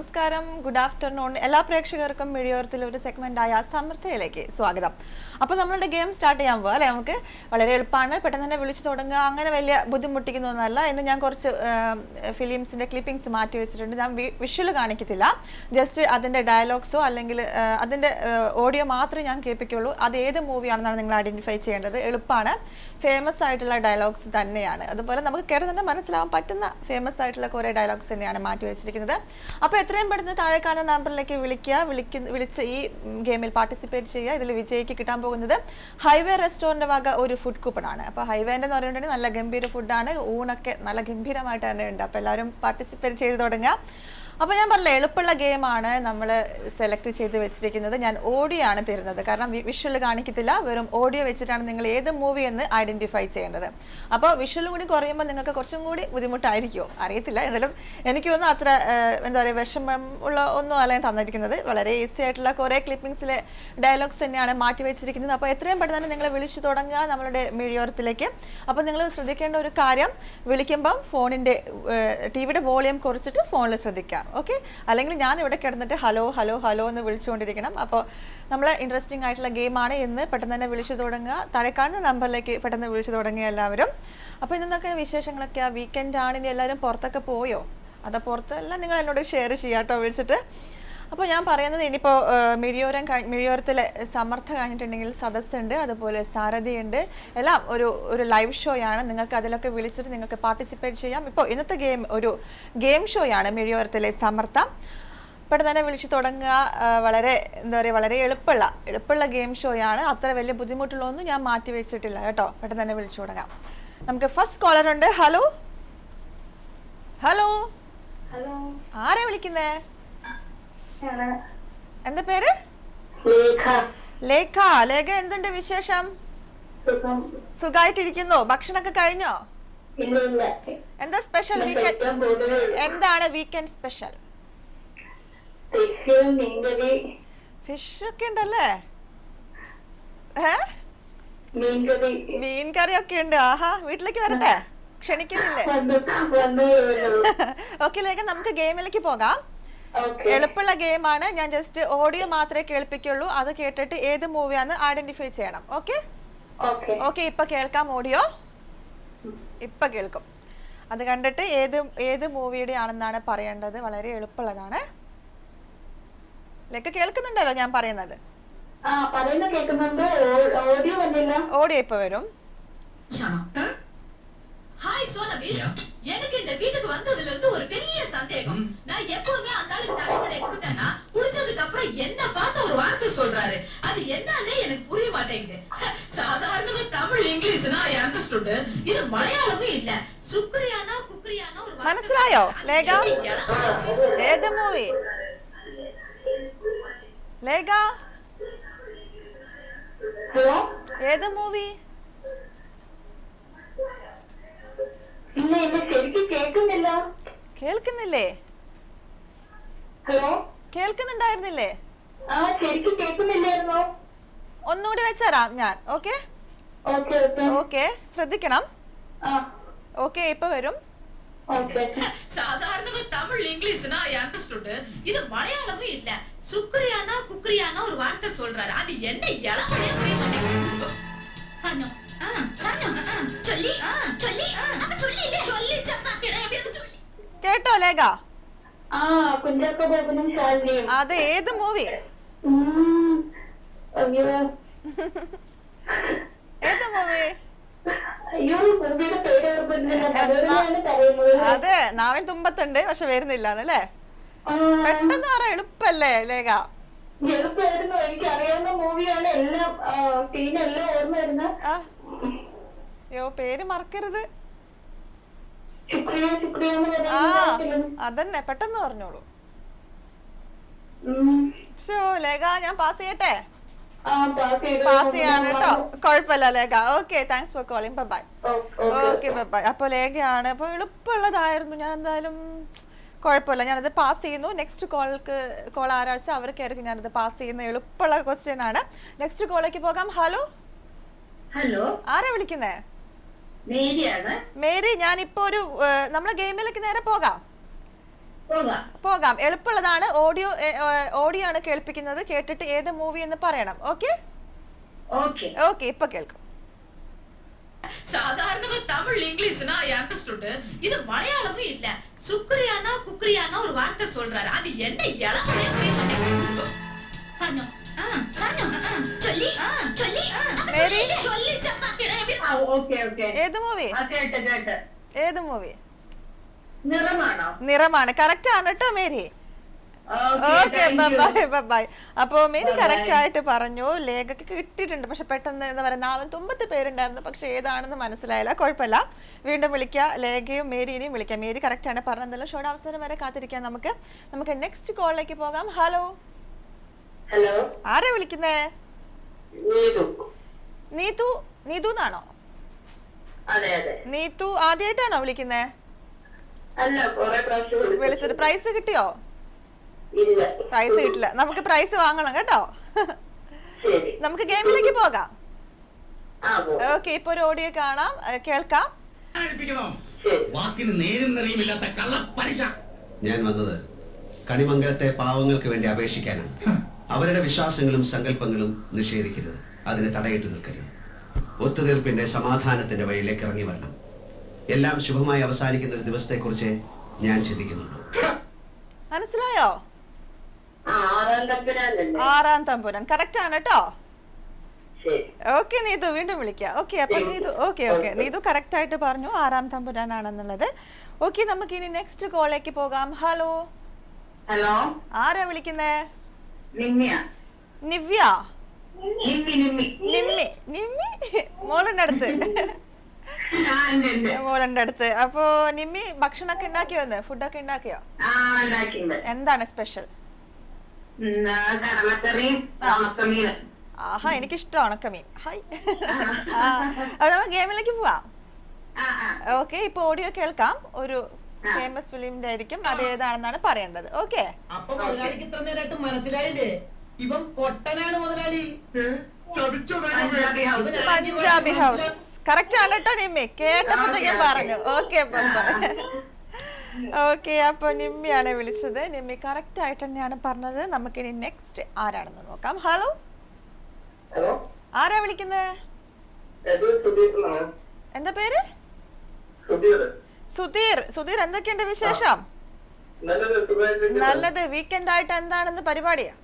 നമസ്കാരം, good afternoon. എല്ലാ പ്രേക്ഷകർക്കും മിഴിയോരത്തിലെ ഒരു സെഗ്മെന്റായ സമൃദ്ധയിലേക്ക് സ്വാഗതം. അപ്പോൾ നമ്മളുടെ ഗെയിം സ്റ്റാർട്ട് ചെയ്യാൻ പോകാം അല്ലേ? നമുക്ക് വളരെ എളുപ്പമാണ്, പെട്ടെന്ന് തന്നെ വിളിച്ചു തുടങ്ങുക, അങ്ങനെ വലിയ ബുദ്ധിമുട്ടിക്കുന്നൊന്നുമല്ല. ഇന്ന് ഞാൻ കുറച്ച് ഫിലിംസിൻ്റെ ക്ലിപ്പിംഗ്സ് മാറ്റി വെച്ചിട്ടുണ്ട്. ഞാൻ വിഷ്വൽ കാണിക്കത്തില്ല, ജസ്റ്റ് അതിൻ്റെ ഡയലോഗ്സോ അല്ലെങ്കിൽ അതിൻ്റെ ഓഡിയോ മാത്രമേ ഞാൻ കേൾപ്പിക്കുള്ളൂ. അത് ഏത് മൂവിയാണെന്നാണ് നിങ്ങൾ ഐഡൻറ്റിഫൈ ചെയ്യേണ്ടത്. എളുപ്പമാണ്, ഫേമസ് ആയിട്ടുള്ള ഡയലോഗ്സ് തന്നെയാണ്. അതുപോലെ നമുക്ക് കേട്ട് തന്നെ മനസ്സിലാവാൻ പറ്റുന്ന ഫേമസ് ആയിട്ടുള്ള കുറേ ഡയലോഗ്സ് തന്നെയാണ് മാറ്റി വെച്ചിരിക്കുന്നത്. അപ്പോൾ എത്രയും പെട്ടെന്ന് താഴെ കാണുന്ന നമ്പറിലേക്ക് വിളിച്ച് ഈ ഗെയിമിൽ പാർട്ടിസിപ്പേറ്റ് ചെയ്യുക. ഇതിൽ വിജയിക്ക് കിട്ടാൻ പോകുന്നത് ഹൈവേ റെസ്റ്റോറൻറ്റ് വക ഒരു ഫുഡ് കൂപ്പണാണ്. അപ്പോൾ ഹൈവേൻ്റെ എന്ന് പറഞ്ഞിട്ടുണ്ടെങ്കിൽ നല്ല ഗംഭീര ഫുഡാണ്, ഊണൊക്കെ നല്ല ഗംഭീരമായിട്ട് തന്നെ ഉണ്ട്. അപ്പോൾ എല്ലാവരും പാർട്ടിസിപ്പേറ്റ് ചെയ്ത് തുടങ്ങുക. അപ്പോൾ ഞാൻ പറഞ്ഞില്ല, എളുപ്പമുള്ള ഗെയിമാണ് നമ്മൾ സെലക്ട് ചെയ്ത് വെച്ചിരിക്കുന്നത്. ഞാൻ ഓഡിയോ ആണ് തരുന്നത്, കാരണം വിഷ്വൽ കാണിക്കത്തില്ല, വെറും ഓഡിയോ വെച്ചിട്ടാണ് നിങ്ങൾ ഏത് മൂവി എന്ന് ഐഡൻറ്റിഫൈ ചെയ്യേണ്ടത്. അപ്പോൾ വിഷ്വലും കൂടി കുറയുമ്പോൾ നിങ്ങൾക്ക് കുറച്ചും കൂടി ബുദ്ധിമുട്ടായിരിക്കുമോ അറിയത്തില്ല. എന്നാലും എനിക്കൊന്നും അത്ര എന്താ പറയുക വിഷമം ഉള്ള ഒന്നും അല്ല ഞാൻ തന്നിരിക്കുന്നത്. വളരെ ഈസി ആയിട്ടുള്ള കുറേ ക്ലിപ്പിംഗ്സിലെ ഡയലോഗ്സ് തന്നെയാണ് മാറ്റി വെച്ചിരിക്കുന്നത്. അപ്പോൾ എത്രയും പെട്ടെന്ന് തന്നെ നിങ്ങൾ വിളിച്ചു തുടങ്ങുക നമ്മളുടെ മിഴിയോരത്തിലേക്ക്. അപ്പോൾ നിങ്ങൾ ശ്രദ്ധിക്കേണ്ട ഒരു കാര്യം, വിളിക്കുമ്പം ഫോണിൻ്റെ ടിവിയുടെ വോളിയം കുറച്ചിട്ട് ഫോണിൽ ശ്രദ്ധിക്കാം, ഓക്കെ? അല്ലെങ്കിൽ ഞാൻ ഇവിടെ കിടന്നിട്ട് ഹലോ ഹലോ ഹലോ എന്ന് വിളിച്ചുകൊണ്ടിരിക്കണം. അപ്പോൾ നമ്മൾ ഇൻട്രസ്റ്റിംഗ് ആയിട്ടുള്ള ഗെയിമാണ്. ഇന്ന് പെട്ടെന്ന് തന്നെ വിളിച്ചു തുടങ്ങുക. താഴെ കാണുന്ന നമ്പറിലേക്ക് പെട്ടെന്ന് വിളിച്ചു തുടങ്ങിയ എല്ലാവരും. അപ്പോൾ ഇന്നൊക്കെ വിശേഷങ്ങളൊക്കെ വീക്കെൻഡ് ആണ്. ഇനി എല്ലാവരും പുറത്തൊക്കെ പോയോ? അത് പുറത്തെല്ലാം നിങ്ങൾ എന്നോട് ഷെയർ ചെയ്യാട്ടോ വിളിച്ചിട്ട്. അപ്പോൾ ഞാൻ പറയുന്നത്, ഇനിയിപ്പോൾ മിഴിയോരത്തിലെ സമർത്ഥ കഴിഞ്ഞിട്ടുണ്ടെങ്കിൽ സദസ്സുണ്ട്, അതുപോലെ സാരഥിയുണ്ട്, എല്ലാം ഒരു ലൈവ് ഷോയാണ്. നിങ്ങൾക്ക് അതിലൊക്കെ വിളിച്ചിട്ട് നിങ്ങൾക്ക് പാർട്ടിസിപ്പേറ്റ് ചെയ്യാം. ഇപ്പോൾ ഇന്നത്തെ ഗെയിം ഒരു ഗെയിം ഷോയാണ് മിഴിയോരത്തിലെ സമർത്ഥ. പെട്ടെന്ന് തന്നെ വിളിച്ചു തുടങ്ങുക. വളരെ എന്താ പറയുക, വളരെ എളുപ്പമുള്ള ഗെയിം ഷോയാണ്. അത്ര വലിയ ബുദ്ധിമുട്ടുള്ളതൊന്നും ഞാൻ മാറ്റി വെച്ചിട്ടില്ല കേട്ടോ. പെട്ടെന്ന് തന്നെ വിളിച്ചു തുടങ്ങാം. നമുക്ക് ഫസ്റ്റ് കോളർ ഉണ്ട്. ഹലോ ഹലോ, ആരാ വിളിക്കുന്നേ? എന്താ പേര്? ലേഖ. ലേഖ, എന്തുണ്ട് വിശേഷം? സുഖായിട്ടിരിക്കുന്നു. ഭക്ഷണമൊക്കെ കഴിഞ്ഞോ? എന്താ സ്പെഷ്യൽ വീക്കെൻഡ്? എന്താണ് വീക്കെൻഡ് സ്പെഷ്യൽ? ഫിഷ് ഒക്കെ ഉണ്ടല്ലേ? മീൻകറി ഒക്കെ ഉണ്ട്. ആഹാ, വീട്ടിലേക്ക് വരട്ടെ? ക്ഷണിക്കുന്നില്ലേ? ഓക്കെ ലേഖ, നമുക്ക് ഗെയിമിലേക്ക് പോകാം. എളുപ്പമുള്ള ഗെയിമാണ്. ഞാൻ ജസ്റ്റ് ഓഡിയോ മാത്രമേ കേൾപ്പിക്കുള്ളൂ. അത് കേട്ടിട്ട് ഏത് മൂവിയാന്ന് ഐഡന്റിഫൈ ചെയ്യണം. ഓക്കെ ഓക്കെ, ഇപ്പൊ കേൾക്കാം ഓഡിയോ. ഇപ്പൊ കേൾക്കും. അത് കണ്ടിട്ട് ഏത് മൂവിയുടെ ആണെന്നാണ് പറയേണ്ടത്. വളരെ എളുപ്പമുള്ളതാണ്. ലൈക്ക് കേൾക്കുന്നുണ്ടല്ലോ ഞാൻ പറയുന്നത്? ഓഡിയോ ഇപ്പൊ വരും. ஹாய் சோனமிஸ், எனக்கு இந்த வீட்டுக்கு வந்ததுல இருந்து ஒரு பெரிய சந்தேகம். நான் எப்பவுமே அந்த ஆளுக்கு தள்ளுபடி கொடுத்தேன்னா குடிச்சதுக்கு அப்புறம் என்ன பார்த்து ஒரு வார்த்தை சொல்றாரு. அது என்னன்னே எனக்கு புரிய மாட்டேங்குது. சாதாரணமா தமிழ் இங்கிலீஷ்னா ஐ அண்டர்ஸ்டுட். இது மலையாளமும் இல்ல. சுக்ரியானா குக்ரியானா ஒரு வார்த்தை. മനസ്സിലായോ ലേഖ? ഏത് മൂവി ലേഖ? ഹലോ, ഏത് മൂവി? കേൾക്കുന്നില്ലേ? ഹലോ, കേൾക്കുന്നുണ്ടായിരുന്നില്ലേ? കേൾക്കുന്നില്ലായിരുന്നോ? ഒന്നുകൂടി വെച്ചരാം ഞാൻ. ഓക്കെ ഓക്കെ, ശ്രദ്ധിക്കണം. ഓക്കെ, ഇപ്പൊ വരും. சாதாரணமா தமிழ் இங்கிலீஷ்னா ஐ அண்டர்ஸ்டுட். இது மலையாளமும் இல்ல. சுக்ரியானா குக்ரியானா ஒரு வார்த்தை சொல்றாரு. அது என்ன இளமையா புரிய மாட்டேங்குது. பண்ணு കേട്ടോ ലേഖ? അത് ഏത് മൂവി? ഏത് മൂവി? അതെ, നാവിൻ തുമ്പത്തുണ്ട്, പക്ഷെ വരുന്നില്ലാന്നല്ലേ? പെട്ടെന്ന് പറ, എളുപ്പല്ലേ ലേഖ? യോ, പേര് മറക്കരുത്. ആ, അതന്നെ, പെട്ടെന്ന് പറഞ്ഞോളൂ. ലേഖ, ഞാൻ പാസ് ചെയ്യട്ടെ? പാസ് ചെയ്യാണ് കേട്ടോ, കുഴപ്പമില്ല Lekha. Okay, thanks for calling. Bye. Okay, bye. അപ്പോൾ ലേഖയാണ്. അപ്പോൾ എളുപ്പമുള്ളതായിരുന്നു. ഞാൻ എന്തായാലും കുഴപ്പമില്ല, ഞാനത് പാസ് ചെയ്യുന്നു. നെക്സ്റ്റ് കോൾ ആരാഴ്ച അവർക്കായിരിക്കും ഞാനത് പാസ് ചെയ്യുന്ന. എളുപ്പമുള്ള ക്വസ്റ്റ്യൻ ആണ്. നെക്സ്റ്റ് കോളിലേക്ക് പോകാം. ഹലോ ഹലോ, ആരാ വിളിക്കുന്നേ? മേരിയാണ്. മേരി, ഞാനിപ്പോ ഒരു നമ്മളെ ഗെയിമിലേക്ക് നേരെ പോകാം. പോകാം. പോകാം. എളുപ്പമുള്ളതാണ്. ഓഡിയോ ആണ് കേൾപ്പിക്കുന്നത്. കേട്ടിട്ട് ഏത് മൂവി എന്ന് പറയണം. Okay okay. ഓക്കെ, ഇപ്പൊ കേൾക്കും. சாதாரணமா தமிழ் இங்கிலீஷ்னா ஐ அண்டர்ஸ்டுட். இது மலையாளமும் இல்ல. சுக்ரியானா குக்ரியானா ஒரு வார்த்தை சொல்றாரு. அது என்ன இளமையே புரிய மாட்டேங்குது. பண்ணு. சொல்லி சொல்லி മേരി சொல்லி சம்மா ആ, ഓക്കെ ഓക്കെ. ഏത് മൂവി? ആ, കേട്ട്. ഏത് മൂവി? നിറമാണോ? നിറമാണ്. കറക്റ്റ് ആണ് കേട്ടോ മേരി. Okay, bye bye. അപ്പോ മേരി കറക്റ്റ് ആയിട്ട് പറഞ്ഞു. ലേഖക്ക് കിട്ടിയിട്ടുണ്ട്. പക്ഷെ പെട്ടെന്ന് എന്താ പറയുക, നാവൻ തുമ്പത്ത് പേരുണ്ടായിരുന്നു, പക്ഷെ ഏതാണെന്ന് മനസ്സിലായില്ല. കുഴപ്പമില്ല, വീണ്ടും വിളിക്കുക. ലേഖയും മേരിനെയും വിളിക്കാം. മേരി കറക്റ്റ് ആണ് പറഞ്ഞതല്ലോ. ഷോയുടെ അവസരം വരെ കാത്തിരിക്കാം. നമുക്ക് നെക്സ്റ്റ് കോളിലേക്ക് പോകാം. ഹലോ, ഹലോ, ആരാ വിളിക്കുന്നേ? നീതു. നീതു എന്നാണോ? അതെ. നീതു ആദ്യമായിട്ടാണോ വിളിക്കുന്നേ? അല്ല, കുറെ പ്രാവശ്യം വിളിച്ചിട്ട് പ്രൈസ് കിട്ടിയോ? ഇല്ല. പ്രൈസ് കിട്ടില്ല. നമുക്ക് പ്രൈസ് വാങ്ങണം കേട്ടോ. ശരി. നമുക്ക് ഗെയിമിലേക്ക് പോകാം. ആ, ഓക്കെ, ഇപ്പൊ ഒരു ഓഡിയോ കാണാം, കേൾക്കാം. വാക്കിന് നേരും നെറിയുമില്ലാത്ത കള്ളപ്പലിശ. ഞാൻ വന്നത് കണിമംഗലത്തെ പാവങ്ങൾക്ക് വേണ്ടി അപേക്ഷിക്കാനാണ്. അവരുടെ വിശ്വാസങ്ങളും സങ്കല്പങ്ങളും നിഷേധിക്കരുത്, അതിന് തടയിട്ട് നിൽക്കരുത്. ഒത്തുതീർപ്പിന്റെ സമാധാനത്തിന്റെ വഴിയിലേക്ക് ഇറങ്ങി വരണം. എല്ലാം ശുഭമായി അവസാനിക്കുന്ന ഒരു ദിവസത്തെക്കുറിച്ച് ഞാൻ ചിന്തിക്കുന്നുള്ളൂ. മനസ്സിലായോ? ആറാം തമ്പുരാനല്ലേ? ആറാം തമ്പുരാൻ കറക്റ്റ് ആണ് കേട്ടോ. ശരി. ഓക്കെ നീതു, വീണ്ടും വിളിക്കാം. ഓക്കെ, അപ്പൊ നീതു ഓക്കെ നീതു കറക്റ്റ് ആയിട്ട് പറഞ്ഞു ആറാം തമ്പുരാനാണെന്നുള്ളത്. ഓക്കെ, നമുക്ക് ഇനി നെക്സ്റ്റ് കോളിലേക്ക് പോകാം. ഹലോ, ഹലോ, ആരാ വിളിക്കുന്നേ? നിമ്മിയ. നിവ്യ. നിമ്മി മോളുടെ അടുത്ത്. മോളുടെ അടുത്ത്. അപ്പൊ നിമ്മി ഭക്ഷണമൊക്കെ ഉണ്ടാക്കിയോ? ഫുഡൊക്കെ ഉണ്ടാക്കിയോ? എന്താണ് സ്പെഷ്യൽ? കടലക്കറിയും ഉണക്കമീനും. ആഹാ, എനിക്കിഷ്ടം ഉണക്കമീൻ. ഹായ്. അപ്പൊ നമുക്ക് ഗെയിമിലേക്ക് പോവാം. ഓക്കെ, ഇപ്പൊ ഓഡിയോ കേൾക്കാം. ഒരു ഫേമസ് ഫിലിമിന്റെ ആയിരിക്കും. അത് ഏതാണെന്നാണ് പറയേണ്ടത്. ഓക്കെ, അപ്പൊ മുതലാളിക്ക് ഇത്ര നേരമായിട്ട് മനസ്സിലായില്ലേ? ഇവൻ പൊട്ടനാണ് മുതലാളി. പഞ്ചാബി ഹൗസ് കറക്റ്റ് ആണ് കേട്ടോ നിമ്മി. കേട്ടപ്പോഴത്തേക്കും പറഞ്ഞു. ഓക്കെ ഓക്കെ, അപ്പൊ നിമ്മിയാണ് വിളിച്ചത്. നിമ്മി കറക്റ്റ് ആയിട്ട് തന്നെയാണ് പറഞ്ഞത്. നമുക്കിനി നെക്സ്റ്റ് ആരാണെന്ന് നോക്കാം. ഹലോ, ആരാ വിളിക്കുന്നത്? എന്താ പേര്? സുധീർ. എന്തൊക്കെയുണ്ട് വിശേഷം? നല്ലത്. വീക്കെൻഡ് ആയിട്ട് എന്താണെന്ന് പരിപാടിയാ?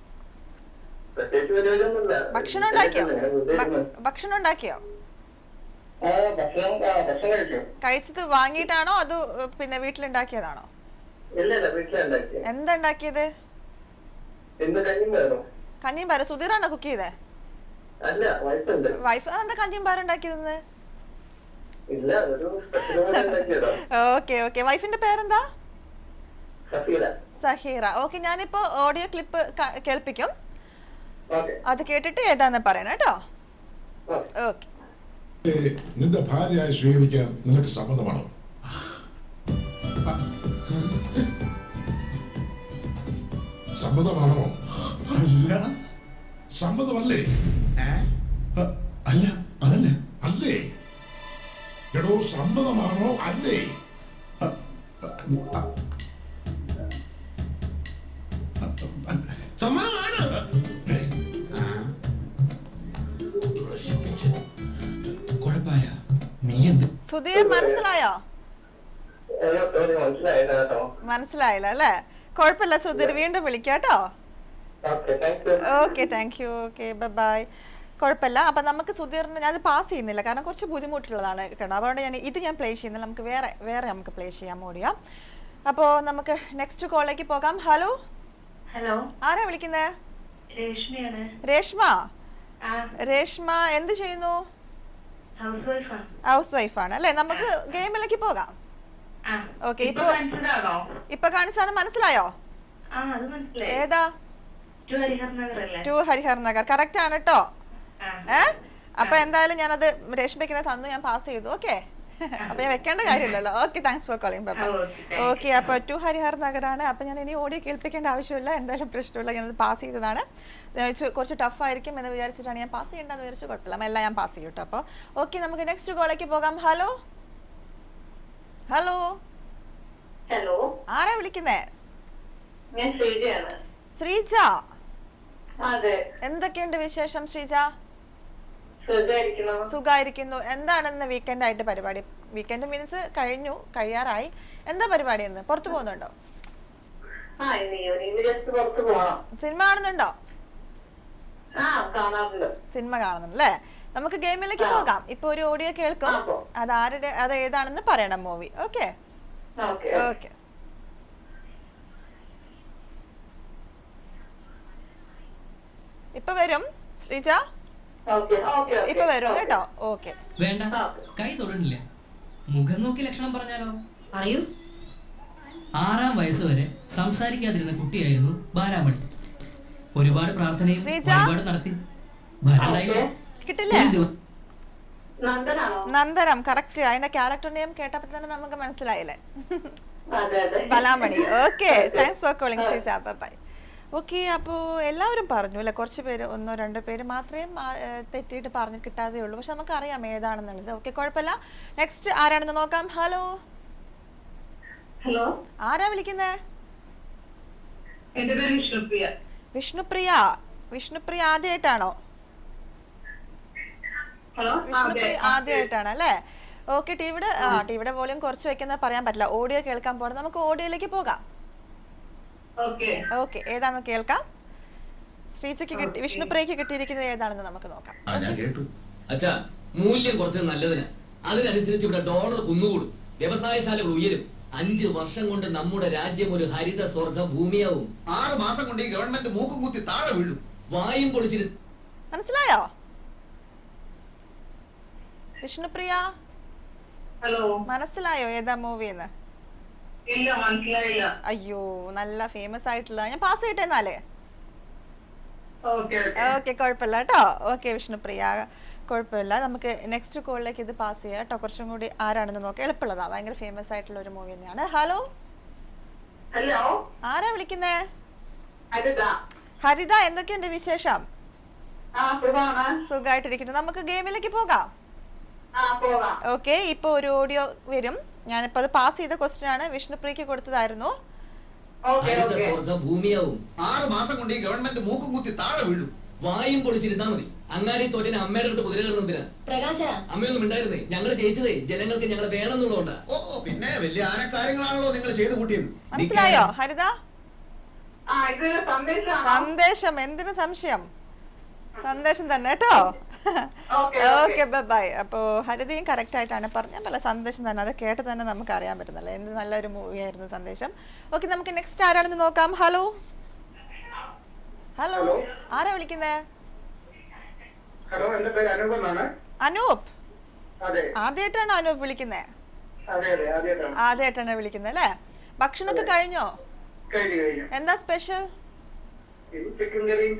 ഭക്ഷണം ഉണ്ടാക്കിയോ? കഴിച്ചത് വാങ്ങിയിട്ടാണോ അത് പിന്നെ വീട്ടിലുണ്ടാക്കിയതാണോ? എന്താ ഉണ്ടാക്കിയത്? കഞ്ഞിയും പയറും. സുധീറാണോ കുക്ക് ചെയ്തേ? വൈഫ്. അതെന്താ കഞ്ഞിയും പയറും ഉണ്ടാക്കിയത്? ഓക്കെ. വൈഫിന്റെ പേരെന്താ? സഹീറ. ഓക്കെ, ഞാനിപ്പോ ഓഡിയോ ക്ലിപ്പ് കേൾപ്പിക്കും. അത് കേട്ടിട്ട് ഏതാന്ന് പറയണം കേട്ടോ. ഓക്കെ. നിന്റെ ഭാര്യയായി സ്വീകരിക്കാൻ നിനക്ക് സമ്മതമാണോ? സമ്മതമാണോ? അല്ല. സമ്മതമല്ലേ? അല്ല, അതല്ല. അല്ലേ? എടോ, സമ്മതമാണോ അല്ലേ? സമ്മതമാണ്. കുഴപ്പമായ നീ എന്ത്? സുധീർ മനസ്സിലായോ? മനസ്സിലായില്ല അല്ലേ? കുഴപ്പമില്ല സുധീർ, വീണ്ടും വിളിക്കാം കേട്ടോ. Okay, thank you. Okay, bye. കുഴപ്പമില്ല. അപ്പം നമുക്ക് സുധീറിന് ഞാൻ പാസ് ചെയ്യുന്നില്ല, കാരണം കുറച്ച് ബുദ്ധിമുട്ടുള്ളതാണ് കേട്ടോ. അതുകൊണ്ട് ഞാൻ പ്ലേ ചെയ്യുന്നില്ല. നമുക്ക് വേറെ നമുക്ക് പ്ലേ ചെയ്യാൻ ഓടിയാം. അപ്പോൾ നമുക്ക് നെക്സ്റ്റ് കോളിലേക്ക് പോകാം. ഹലോ, ആരാ വിളിക്കുന്നേ? രേഷ്മ. എന്ത് ചെയ്യുന്നു? ഹൗസ് വൈഫാണ് അല്ലേ? നമുക്ക് ഗെയിമിലേക്ക് പോകാം. ഓക്കെ, ഇപ്പൊ കാണിച്ചാണ്. മനസ്സിലായോ? ഏതാ? ടു ഹരിഹർ നഗർ കറക്റ്റ് ആണ് കേട്ടോ. അപ്പൊ എന്തായാലും ഞാനത് രേഷ്മയ്ക്കിനെ തന്നു, ഞാൻ പാസ് ചെയ്തു. ഓക്കെ, അപ്പൊ ഞാൻ വെക്കേണ്ട കാര്യമില്ലല്ലോ. Okay, thanks for calling. Bye. Okay, അപ്പൊ ടു ഹരിഹർ നഗറാണ്. അപ്പൊ ഞാൻ ഇനി ഓഡിയോ കേൾപ്പിക്കേണ്ട ആവശ്യമില്ല. എന്തായാലും പ്രശ്നമില്ല, ഞാനത് പാസ് ചെയ്തതാണ്. കുറച്ച് ടഫ് ആയിരിക്കും എന്ന് വിചാരിച്ചിട്ടാണ് ഞാൻ പാസ് ചെയ്യേണ്ടതെന്ന് വിചാരിച്ചു. കുഴപ്പമില്ല, എല്ലാം ഞാൻ പാസ് ചെയ്യും കേട്ടോ. അപ്പോൾ ഓക്കെ, നമുക്ക് നെക്സ്റ്റ് കോളിലേക്ക് പോകാം. ഹലോ, ആരാ വിളിക്കുന്നേ? ഞാൻ ശ്രീജയാണ്. ശ്രീജ, അതെ, എന്തൊക്കെയുണ്ട് വിശേഷം ശ്രീജ? സുഖായിരിക്കണോ? സുഖായിരിക്കുന്നു. എന്താണെന്ന് വീക്കെൻഡ് ആയിട്ട് പരിപാടി? വീക്കെൻഡ് മീൻസ് കഴിയാറായി. എന്താ പരിപാടി? എന്ന് പുറത്തു പോകുന്നുണ്ടോ? ആ, ഇന്ന് ജസ്റ്റ് പുറത്ത് പോണം. സിനിമ കാണുന്നുണ്ടോ? ആ, കാണാറുണ്ട്. സിനിമ കാണുന്നുണ്ട് അല്ലേ? നമുക്ക് ഗെയിമിലേക്ക് പോകാം. ഇപ്പൊ ഒരു ഓഡിയോ കേൾക്കും, അത് ഏതാണെന്ന് പറയണം മൂവി. Okay okay. ഓക്കെ. ഇപ്പൊ വരും ശ്രീജ, ഇപ്പൊ വരും കേട്ടോ. ഓക്കെ. വേണ്ട, കൈ തൊടണില്ല. മുഖം നോക്കി ലക്ഷണം പറഞ്ഞാലോ? പറയൂ. 6-ാം വയസ്സ് വരെ സംസാരിക്കാതിരുന്ന കുട്ടിയായിരുന്നു ബാലാമണി. ഒരുപാട് പ്രാർത്ഥനയും ഒരുപാട് നടത്തി. കിട്ടില്ലേ? നന്ദനാണോ? നന്ദനം, കറക്റ്റ്. അതിന്റെ ക്യാരക്ടർ നെയിം കേട്ടപ്പോ തന്നെ നമുക്ക് മനസ്സിലായില്ലേ? അതെ അതെ. Balamani. Okay, thanks for calling Sreeja. Bye. Okay, അപ്പോൾ എല്ലാവരും പറഞ്ഞു അല്ലെ? കുറച്ച് പേര്, 1-2 പേര് മാത്രമേ തെറ്റിയിട്ട് പറഞ്ഞു കിട്ടാതെ ഉള്ളൂ. പക്ഷെ നമുക്കറിയാം ഏതാണെന്നുള്ളത്. ഓക്കെ, കുഴപ്പമില്ല. നെക്സ്റ്റ് ആരാണെന്ന് നോക്കാം. ഹലോ, ഹലോ, ആരാ വിളിക്കുന്നേ? എന്റെ പേര് വിഷ്ണുപ്രിയ. വിഷ്ണുപ്രിയ. വിഷ്ണുപ്രിയ ആദ്യമായിട്ടാണോ? ഹലോ, വിഷ്ണുപ്രിയ ആദ്യമായിട്ടാണ് അല്ലേ? ഓക്കെ. ടിവിയുടെ വോളിയം കുറച്ച് വെക്കുന്ന പറയാൻ പറ്റില്ല. ഓഡിയോ കേൾക്കാൻ പോകണം. നമുക്ക് ഓഡിയോയിലേക്ക് പോകാം. ഓക്കെ, ഏതാണെന്ന് കേൾക്കാം. ശ്രീജയ്ക്ക് കിട്ടി, വിഷ്ണുപ്രിയക്ക് കിട്ടിയിരിക്കുന്നത് ഏതാണെന്ന് നമുക്ക് നോക്കാം. ഞാൻ കേട്ടു. അച്ഛാ, മൂല്യം കുറച്ച് നല്ലതിന്. അതിനനുസരിച്ച് ഇവിടെ ഡോളർ കുന്നുകൂടും, വ്യവസായശാലകൾ ഉയരും. 5 വർഷം കൊണ്ട് നമ്മുടെ രാജ്യം ഒരു ഹരിത സ്വർഗ ഭൂമിയാവും. 6 മാസം കൊണ്ട് ഈ ഗവൺമെന്റ് മൂക്കും കുത്തി താഴെ വീഴും. വായും പൊളിച്ചിട്ട് മനസ്സിലായോ വിഷ്ണുപ്രിയ? ഹലോ, മനസ്സിലായോ ഏതാ മൂവി എന്ന്? ഇല്ല, മനസ്സിലായില്ല. അയ്യോ, നല്ല ഫേമസ് ആയിട്ടുള്ള. ഞാൻ പാസ് ചെയ്യട്ടെ എന്നാലേ? ഓക്കെ. ഓക്കെ, കുഴപ്പമില്ല കേട്ടോ. ഓക്കെ വിഷ്ണുപ്രിയ, കുഴപ്പമില്ല. നമുക്ക് നെക്സ്റ്റ് കോളിലേക്ക് ഇത് പാസ് ചെയ്യാം കേട്ടോ. കുറച്ചും കൂടി ആരാണെന്ന് നോക്കാം. എളുപ്പമുള്ളതാ, ഭയങ്കര ഫേമസ് ആയിട്ടുള്ള ഒരു മൂവി തന്നെയാണ്. ഹലോ, ഹലോ, ആരാ വിളിക്കുന്നേ? ഹരിത. ഹരിത, എന്തൊക്കെയുണ്ട് വിശേഷം? ആ, സുഖമാണ്. സുഖമായിട്ടിരിക്കുന്നു. നമുക്ക് ഗെയിമിലേക്ക് പോകാം. ആ, പോകാം. ഓക്കെ, ഇപ്പൊ ഒരു ഓഡിയോ വരും. ഞാനിപ്പോ അത് പാസ് ചെയ്ത ക്വസ്റ്റ്യൻ ആണ്, വിഷ്ണുപ്രിയക്ക് കൊടുത്തതായിരുന്നു. ഹരിത സ്വർഗ ഭൂമിയാവും. 6 മാസം കൊണ്ട് ഈ ഗവൺമെന്റ് മൂക്കും കുത്തി താഴെ വീഴും. വായും പൊളിച്ചിരുന്നാ മതി. അങ്ങാടി തോറ്റിന് അമ്മയുടെ അടുത്ത് കുതിര കയറുന്നതിന് പ്രകാശ, അമ്മയൊന്നും ഉണ്ടായിരുന്നേ. ഞങ്ങള് ജയിച്ചതേ ജനങ്ങൾക്ക് ഞങ്ങളെ വേണമെന്നുള്ളതുകൊണ്ടാ. ഓ, പിന്നെ വലിയ ആനക്കാര്യങ്ങളാണല്ലോ നിങ്ങൾ ചെയ്തു കൂട്ടിയത്. മനസ്സിലായോ ഹരിത? ആ, ഇത് സന്ദേശമാണ്. സന്ദേശം, എന്തിനു സംശയം? സന്ദേശം തന്നെ കേട്ടോ. Okay, bye. അപ്പോ ഹരിതയും കറക്റ്റ് ആയിട്ടാണ് പറഞ്ഞ പോലെ സന്ദേശം തന്നെ. അത് കേട്ട് തന്നെ നമുക്ക് അറിയാൻ പറ്റുന്നല്ലേ എന്ത് നല്ലൊരു മൂവി ആയിരുന്നു സന്ദേശം. ഓക്കെ, നമുക്ക് നെക്സ്റ്റ് ആരാണെന്ന് നോക്കാം. ഹലോ, ഹലോ, ആരാ വിളിക്കുന്നേ? ഹലോ, എന്റെ പേര് അനൂപ് എന്നാണ്. അനൂപ്? അതെ, ആദ്യമായിട്ടാണോ അനൂപ് വിളിക്കുന്നേ? അതെ, അതെ, ആദ്യമായിട്ടാണ്. ആദ്യമായിട്ടാണ് വിളിക്കുന്നത് അല്ലേ? ഭക്ഷണമൊക്കെ കഴിഞ്ഞോ? കഴിഞ്ഞു. എന്താ സ്പെഷ്യൽ? ചിക്കൻ കറിയും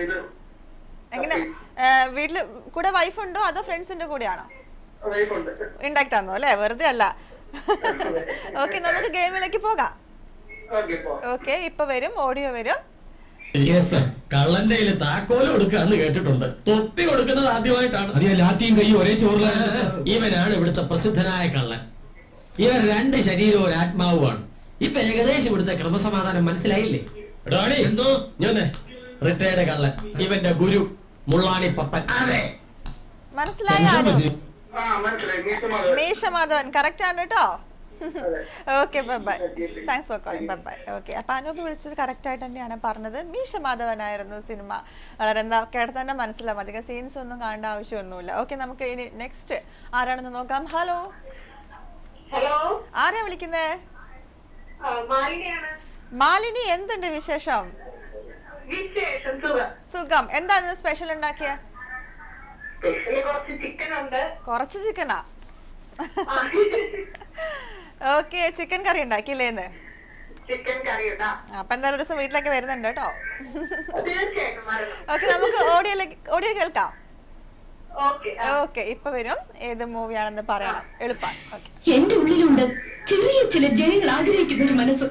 ഇത് എങ്ങനെ, വീട്ടില് കൂടെ വൈഫ് ഉണ്ടോ അതോ ഫ്രണ്ട്സിന്റെ കൂടെയാണോ? വൈഫുണ്ട്. ഉണ്ടാക്കി തന്നോ അല്ലേ? വെറുതെ അല്ല. ഓക്കെ, നമുക്ക് ഗെയിമിലേക്ക് പോകാം. ഓക്കെ, ഇപ്പൊ വരും, ഓഡിയോ വരും. കള്ളന്റെ കയ്യില് താക്കോല് കൊടുക്കാന്ന് കേട്ടിട്ടുണ്ട്. തൊപ്പി കൊടുക്കുന്നത് ആദ്യമായിട്ടാണ്. അത് ലാത്തിയും കൈയും ഒരേ ചോറിലാണ്. ഇവനാണ് ഇവിടുത്തെ പ്രസിദ്ധനായ കള്ളൻ. ഇവൻ 2 ശരീരവും ഒരു ആത്മാവുമാണ്. ഇപ്പൊ ഏകദേശം ഇവിടുത്തെ ക്രമസമാധാനം മനസ്സിലായില്ലേ? എന്തോ ഞാൻ റിട്ടയർഡ് കള്ളൻ, ഇവന്റെ ഗുരു മുള്ളാണി പപ്പൻ. അതെ, മനസ്സിലായോ? മീശമാധവൻ കറക്റ്റ് ആണ് കേട്ടോ. Okay, bye. Thanks for calling. Bye. Okay, അപ്പൊ അനൂപ് വിളിച്ചത് കറക്റ്റ് ആയിട്ട് തന്നെയാണ് പറഞ്ഞത്. മീശമാധവനായിരുന്നു സിനിമ. വളരെ എന്താ കേട്ട് തന്നെ മനസ്സിലാവും. അധികം സീൻസ് ഒന്നും കാണേണ്ട ആവശ്യമൊന്നുമില്ല. ഓക്കെ, നമുക്ക് ഇനി നെക്സ്റ്റ് ആരാണെന്ന് നോക്കാം. ഹലോ, ഹലോ, ആരാ വിളിക്കുന്നേ? മാലിനി, എന്തുണ്ട് വിശേഷം? സുഖം. എന്താണ് സ്പെഷ്യൽ ഉണ്ടാക്കിയ? കുറച്ച് ചിക്കനാ? ഓക്കെ, ചിക്കൻ കറി ഉണ്ടാക്കിയില്ലേന്ന്? അപ്പൊ എന്തായാലും ഒരു ദിവസം വീട്ടിലേക്ക് വരുന്നുണ്ട് കേട്ടോ. ഓക്കെ, നമുക്ക് ഓഡിയോ കേൾക്കാം. ഓക്കെ, ഇപ്പൊ വരും. ഏത് മൂവിയാണെന്ന് പറയണം, എളുപ്പമാണ്. ഓക്കെ. എന്റെ ഉള്ളിലുണ്ട് ചെറിയ ചില ജനങ്ങൾ ആഗ്രഹിക്കുന്ന ഒരു മനസ്സ്.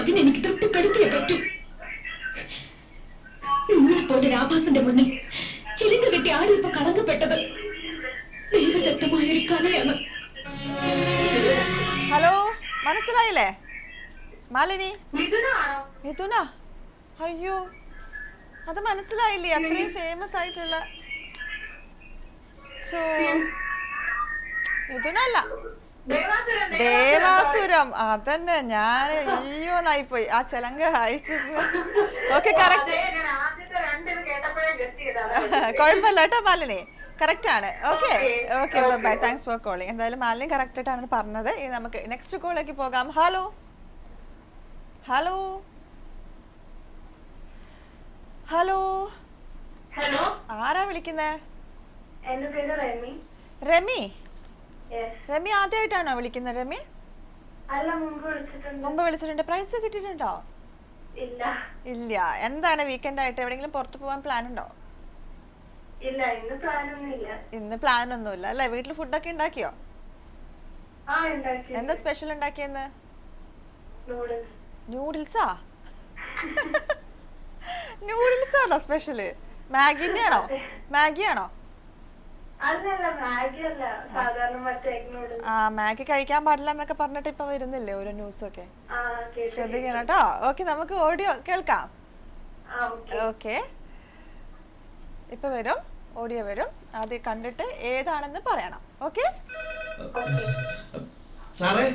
അതിനെനിക്ക് തൊട്ട് കടുപ്പിയേ പറ്റൂ. നിങ്ങളെപ്പോലെ ആഭാസന്റെ മുന്നിൽ ചിലങ്ക കെട്ടി ആടിയപ്പോ കളങ്കപ്പെട്ടത് ദൈവദത്തമായ ഒരു കലയാണ്. ഹലോ, മനസ്സിലായില്ലേ? മാലിനി മിഥുനാണോ? മിഥുന? അയ്യോ, അത് മനസ്സിലായില്ലേ? അത്രയും ഫേമസ് ആയിട്ടുള്ള. സോ മിഥുനല്ല, ദേവാസുരം, ദേവാസുരം. അതന്നെ, ഞാൻ അയ്യോന്നായിപ്പോയി ആ ചെലങ്ക അഴിച്ചത്. Okay, correct. അതെ, ഞാൻ ആദ്യത്തെ രണ്ടിത് കേട്ടപ്പോഴേ ഗസ്റ്റ് ചെയ്തതാണ്. കുഴപ്പമില്ല കേട്ടോ മാലിനി, കറക്റ്റ് ആണ്. Okay okay, Okay. Bye, thanks for calling. എന്തായാലും മാലിനി കറക്റ്റ് ആയിട്ടാണ് പറഞ്ഞത്. ഇനി നമുക്ക് നെക്സ്റ്റ് കോളിലേക്ക് പോകാം. ഹലോ ഹലോ ഹലോ, ഹലോ, ആരാ വിളിക്കുന്നേ? എന്റെ പേര് റെമി. രമി? Yes. രമി ആദ്യമായിട്ടാണോ വിളിക്കുന്നത്? രമി അല്ല, മുമ്പ് വിളിച്ചിട്ടുണ്ട്. മുമ്പ് വിളിച്ചിട്ടുണ്ട്. പ്രൈസ് കിട്ടിയിട്ടുണ്ടോ? ഇല്ല ഇല്ല. എന്താണ് വീക്കെൻഡ് ആയിട്ട് എവിടെയെങ്കിലും പുറത്തു പോകാൻ പ്ലാൻ ഉണ്ടോ? ഇല്ല, ഇന്ന് പ്ലാനൊന്നും ഇല്ല. ഇന്ന് പ്ലാൻ ഒന്നുമില്ല അല്ലേ? വീട്ടിൽ ഫുഡൊക്കെ ഉണ്ടാക്കിയോ? ആ, ഉണ്ടാക്കി. എന്താ സ്പെഷ്യൽ ഉണ്ടാക്കിയെന്ന്? നൂഡിൽസ്. നൂഡിൽസാ? നൂഡിൽസ് ആണോ സ്പെഷ്യല്? മാഗിന്റെ ആണോ? മാഗിയാണോ? അല്ലല്ല, മാഗി അല്ല, സാധാരണ മറ്റേ egg noodles. ആ, മാഗി കഴിക്കാൻ പാടില്ല എന്നൊക്കെ പറഞ്ഞിട്ട് ഇപ്പൊ വരുന്നില്ലേ ഓരോ ന്യൂസൊക്കെ? ആ, കേട്ടിട്ടുണ്ട്. ശ്രദ്ധിക്കണം കേട്ടോ. ഓക്കെ, നമുക്ക് ഓഡിയോ കേൾക്കാം. ആ, okay. ഓക്കെ, ഇപ്പൊ വരും, ഓഡിയോ വരും. അത് കണ്ടിട്ട് ഏതാണെന്ന് പറയണം. ഓക്കെ? സാറേ,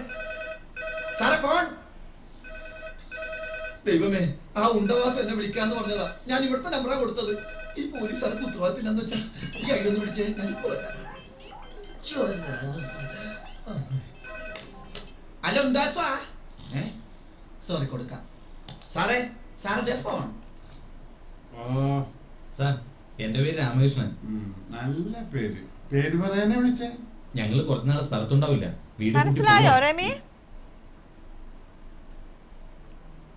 സാറേ ഫോൺ. ദൈവമേ, ആ ഉണ്ടവാസം എന്നെ വിളിക്കാന്ന് പറഞ്ഞതാ. ഞാൻ ഇവിടുത്തെ നമ്പറാ കൊടുത്തത്. ഈ പോലീസുകാർക്ക് ഉത്തരവാദിത്തമില്ലെന്ന് വെച്ചാ ഈ ഐഡിയ ഒന്ന് വിളിച്ചേ, ഞാനിപ്പോ വരാം. ഹലോ ഉന്താസാ, സോറി കൊടുക്കാം. സാറേ, സാറേ ഫോൺ. സാർ, എന്റെ പേര് രാമകൃഷ്ണൻ. നല്ല പേര്. പേര് പറയാനേ വിളിച്ചേ? ഞങ്ങള് കുറച്ചുനാൾ സ്ഥലത്തുണ്ടാവില്ല. വീട് മനസ്സിലായോ രമി?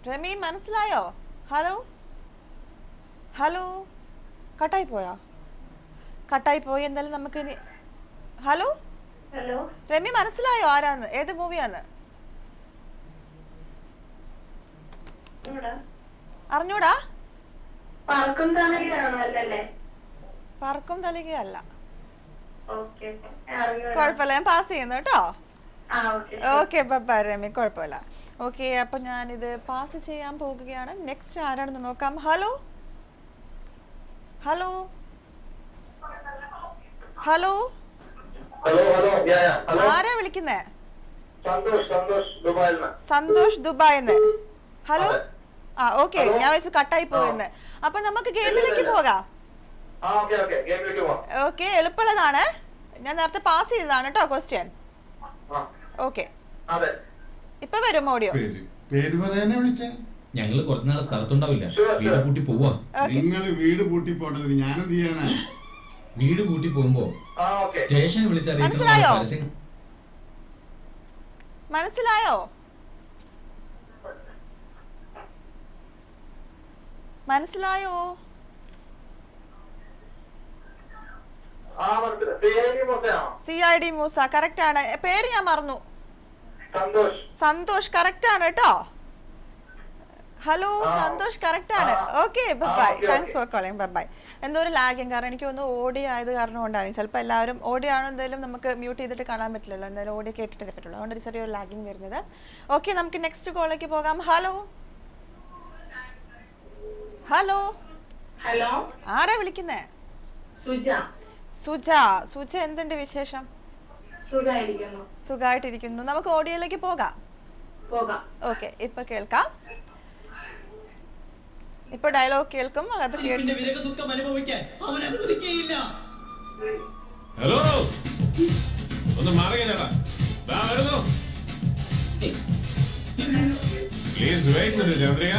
രമി മനസ്സിലായോ? ഹലോ ഹലോ, കട്ടായി പോയോ? കട്ടായി പോയി. എന്തായാലും നമുക്ക് ഇനി ഹലോ ഹലോ, രമി മനസ്സിലായോ ആരാന്ന്? ഏത് മൂവിയാന്ന് ഇവിടെ അറിഞ്ഞൂടാ? പറക്കും തളികയാണോ? അല്ലല്ലേ? പറക്കും തളികയല്ല. ഓക്കെ, അറിഞ്ഞു. കുഴപ്പമില്ല, ഞാൻ പാസ് ചെയ്യുന്നു കേട്ടോ. ആ, ഓക്കെ. ഓക്കെ, ബൈ രമി, കുഴപ്പമില്ല. ഓക്കെ, അപ്പൊ ഞാനിത് പാസ് ചെയ്യാൻ പോകുകയാണ്. നെക്സ്റ്റ് ആരാണെന്ന് നോക്കാം. Hello hello hello, hello, hello, ആരാ വിളിക്കുന്നേ? സന്തോഷ് ദുബായിൽ. സന്തോഷ് ദുബായിന്ന്. ഹലോ. ആ, ഓക്കെ, ഞാൻ വെച്ച് കട്ടായി പോയെന്ന്. അപ്പൊ നമുക്ക് ഗെയിമിലേക്ക് പോകാം. ഓക്കെ, എളുപ്പമുള്ളതാണ്. ഞാൻ നേരത്തെ പാസ് ചെയ്തതാണ് കേട്ടോ ക്വസ്റ്റ്യൻ. ഓക്കെ, ഇപ്പൊ വരും ഓഡിയോ. പേര് പറയാനേ വിളിച്ചേ? ഞങ്ങള് കുറച്ചുനാൾ സ്ഥലത്തുണ്ടാവില്ല. വീട് പൂട്ടി പോവാ. നിങ്ങൾ വീട് പൂട്ടി പോട്ടത് ഞാനെന്ത് ചെയ്യാനാ? വീട് പൂട്ടി പോകുമ്പോ സ്റ്റേഷൻ മനസ്സിലായോ? വിളിച്ചറിയിക്കും. മനസ്സിലായോ? മനസ്സിലായോ? CID മൂസ കറക്റ്റ് ആണ്. പേര് ഞാൻ മറന്നു. സന്തോഷ് കറക്റ്റ് ആണ് കേട്ടോ. ഹലോ സന്തോഷ്, കറക്റ്റ് ആണ്. Okay, bye, thanks for calling, bye. എന്തോ ഒരു ലാഗിങ്, കാരണം എനിക്ക് ഒന്ന് ഓഡിയോ ആയത് കാരണം കൊണ്ടാണ്. ചിലപ്പോൾ എല്ലാവരും ഓഡിയോ ആണോ എന്തായാലും നമുക്ക് മ്യൂട്ട് ചെയ്തിട്ട് കാണാൻ പറ്റില്ലല്ലോ, എന്തായാലും ഓഡിയോ കേട്ടിട്ടേ പറ്റുള്ളൂ. അതുകൊണ്ട് ഒരു ചെറിയൊരു ലാഗിങ് വരുന്നത്. ഓക്കെ, നമുക്ക് നെക്സ്റ്റ് കോളിലേക്ക് പോകാം. ഹലോ ഹലോ ഹലോ, ആരാ വിളിക്കുന്നേ? സുജ. സുജ. സുജ, എന്തുണ്ട് വിശേഷം? സുഖായിരിക്കുന്നു. സുഖമായിട്ടിരിക്കുന്നു. നമുക്ക് ഓഡിയോയിലേക്ക് പോകാം. ഓക്കെ, ഇപ്പൊ കേൾക്കാം. ഇപ്പൊ ഡയലോഗ് കേൾക്കും. അത് ദുഃഖം അനുഭവിക്കാൻ അവൻ അനുവദിക്കുകയില്ല. ഹലോ, ഒന്ന് മാറുകയാ. Please wait Chandrika.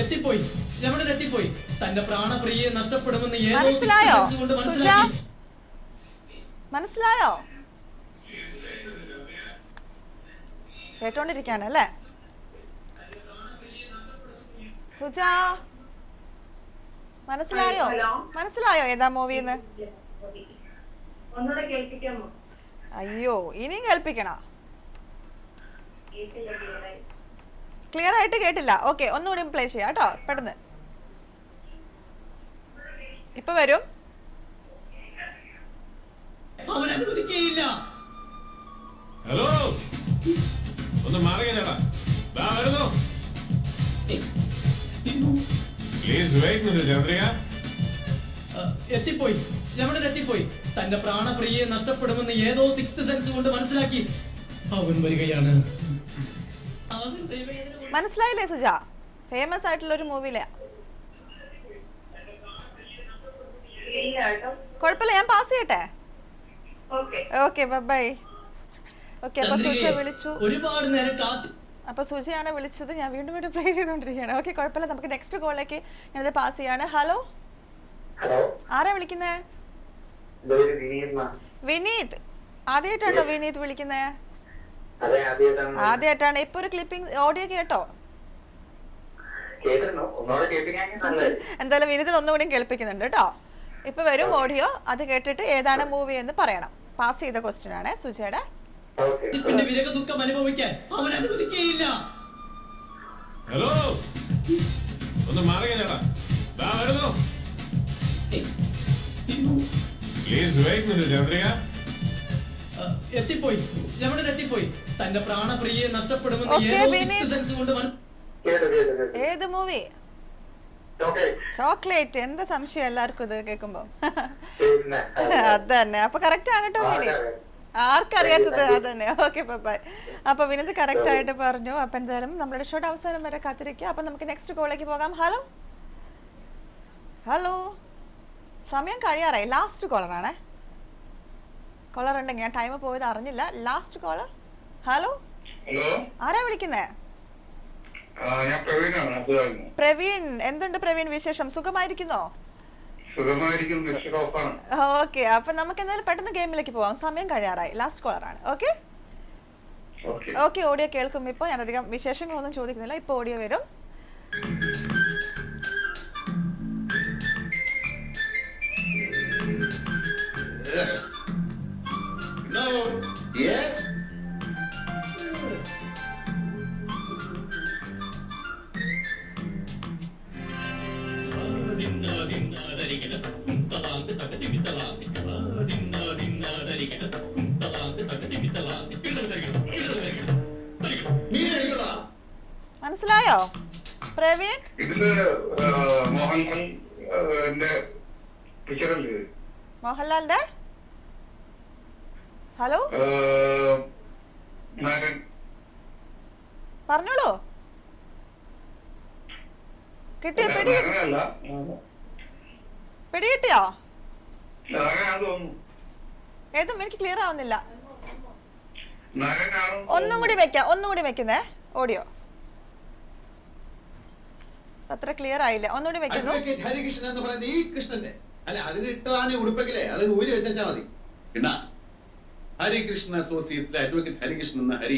എത്തിപ്പോയി, രമണൻ എത്തിപ്പോയി. തന്റെ പ്രാണപ്രിയെ നഷ്ടപ്പെടുമെന്ന് മനസ്സിലായോ? കൊണ്ട് മനസ്സിലാക്കി. മനസ്സിലായോ? കേട്ടോണ്ടിരിക്കാണ് അല്ലേ? സുജ, മനസ്സിലായോ? മനസ്സിലായോ ഏതാ മൂവിന്ന്? ഒന്നുകൂടെ കേൾപ്പിക്കാമോ? അയ്യോ, ഇനിയും കേൾപ്പിക്കണോ? ക്ലിയർ ആയിട്ട് കേട്ടില്ല. ഓക്കെ, ഒന്നുകൂടി പ്ലേ ചെയ്യാം കേട്ടോ, പെട്ടെന്ന്. ഇപ്പൊ വരും. അവൻ അനുവദിക്കുകയില്ല. ഹലോ, ഒന്ന് മാറുകയാ. Please wait, Mr. Chandrika. എത്തിപ്പോയി Ramanan എത്തിപ്പോയി തന്റെ പ്രാണപ്രിയയെ നഷ്ടപ്പെടുമെന്ന് ഏതോ സിക്സ്ത് സെൻസ് കൊണ്ട് മനസ്സിലാക്കി അവൻ വരികയാണ്. മനസ്സിലായില്ലേ സുജ? ഫേമസ് ആയിട്ടുള്ള ഒരു മൂവിയിലെ. ഇല്ല കേട്ടോ. കുഴപ്പമില്ല, ഞാൻ പാസ് ചെയ്യട്ടെ. ഓക്കെ. Okay bye. ഓക്കെ, അപ്പൊ സുജ വിളിച്ചു. ഒരുപാട് നേരം കാത്തു. അപ്പൊ സുജയാണ് വിളിച്ചത്. ഞാൻ വീണ്ടും വീണ്ടും പ്ലേ ചെയ്തുകൊണ്ടിരിക്കുകയാണ്. ഓക്കെ, കുഴപ്പമില്ല. നമുക്ക് നെക്സ്റ്റ് കോളിലേക്ക് ഞാനത് പാസ് ചെയ്യാണ്. ഹലോ, ആരാ വിളിക്കുന്നേ? വിനീത്. ആദ്യമായിട്ടാണോ വിനീത് വിളിക്കുന്നേ? ആദ്യമായിട്ടാണ്. ഇപ്പൊ ഒരു ക്ലിപ്പിംഗ് ഓഡിയോ കേട്ടോ? എന്തായാലും വിനീതിന് ഒന്നുകൂടി കേൾപ്പിക്കുന്നുണ്ട് കേട്ടോ. ഇപ്പൊ വരും ഓഡിയോ. അത് കേട്ടിട്ട് ഏതാണ് മൂവി എന്ന് പറയണം. പാസ് ചെയ്ത ക്വസ്റ്റ്യൻ ആണ് സുജയുടെ. പിന്നെ വിരക ദുഃഖം അനുഭവിക്കാൻ അവൻ അനുവദിക്കുകയില്ല. ഹലോ, ഒന്ന് മാറിയാ. വരുന്നു. Please wait, Mr. Chandrika. എത്തിപ്പോയി Ramanan എത്തിപ്പോയി തന്റെ പ്രാണപ്രിയയെ നഷ്ടപ്പെടുമെന്ന് Okay, ഏതോ വിനീത്. സിക്സ്ത് സെൻസ് കൊണ്ട് ഏത് മൂവി? ചോക്ലേറ്റ്. എന്താ സംശയം എല്ലാവർക്കും ഇത് കേൾക്കുമ്പോ? അതന്നെ. അപ്പൊ കറക്റ്റ് ആണ് കേട്ടോ വിനീത്. ആർക്കറിയാത്തത് അതന്നെ. Okay bye. അപ്പൊ വിനീത് കറക്റ്റ് ആയിട്ട് പറഞ്ഞു. അപ്പൊ എന്തായാലും നമ്മുടെ ഷോട്ട് അവസാനം വരെ കാത്തിരിക്കുക. അപ്പൊ നമുക്ക് നെക്സ്റ്റ് കോളിലേക്ക് പോകാം. ഹലോ ഹലോ, സമയം കഴിയാറായി. ലാസ്റ്റ് കോളറാണേ. കോളർ ഉണ്ടെങ്കിൽ ഞാൻ ടൈം പോയത് അറിഞ്ഞില്ല. Last collar. ഹലോ, ആരാ വിളിക്കുന്നേ? പ്രവീൺ. എന്തുണ്ട് പ്രവീൺ വിശേഷം? സുഖമായിരിക്കുന്നോ? ഓക്കെ, അപ്പൊ നമുക്ക് എന്തായാലും പെട്ടെന്ന് ഗെയിമിലേക്ക് പോവാം. സമയം കഴിയാറായി. ലാസ്റ്റ് കോളറാണ്. ഓക്കെ ഓക്കെ, ഓഡിയോ കേൾക്കും. ഇപ്പൊ ഞാൻ അധികം വിശേഷങ്ങളൊന്നും ചോദിക്കുന്നില്ല. ഇപ്പൊ ഓഡിയോ വരും. Yes. മനസ്സിലായോ പ്രവീൺ? മോഹൻലാലിന്റെ. ഹലോ, പറഞ്ഞോളൂ. കിട്ടിയോ? പിടികിട്ടിയോ? ഏതും എനിക്ക് ക്ലിയർ ആവുന്നില്ല. ഒന്നും കൂടി വെക്കുന്നേ ഓഡിയോ. അത്ര ക്ലിയർ ആയില്ല. ഒന്നുകൂടി വെക്കുന്നു. ഹരികൃഷ്ണൻ എന്ന് പറയുന്നത് ഈ കൃഷ്ണന്റെ അല്ല, അതിന് ഇട്ടതാണ് ഉടുപ്പെങ്കിലേ അത് ഊരി വെച്ചാ മതി. ഹരികൃഷ്ണൻ അസോസിയേറ്റ്സിലെ അഡ്വക്കേറ്റ് ഹരികൃഷ്ണൻ എന്ന ഹരി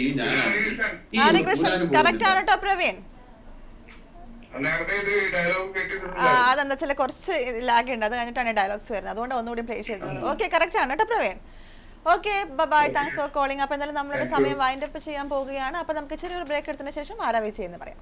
ഹരികൃഷ്ണൻ കറക്റ്റ് ആണ് കേട്ടോ പ്രവീൺ. അതെന്താ വെച്ചാൽ കുറച്ച് ലാഗ് ഉണ്ട്. അത് കഴിഞ്ഞിട്ടാണ് ഡയലോഗ്സ് വരുന്നത്. അതുകൊണ്ട് ഒന്നുകൂടി പ്ലേ ചെയ്തത്. ഓക്കെ, കറക്റ്റ് ആണ് കേട്ടോ Praveen. Okay bye, thanks for calling. അപ്പൊ എന്തായാലും നമ്മളുടെ സമയം വൈൻഡ് അപ്പ് ചെയ്യാൻ പോവുകയാണ്. അപ്പൊ നമുക്ക് ചെറിയൊരു ബ്രേക്ക് എടുത്തതിന് ശേഷം ആരാ വിജയം എന്ന് പറയാം.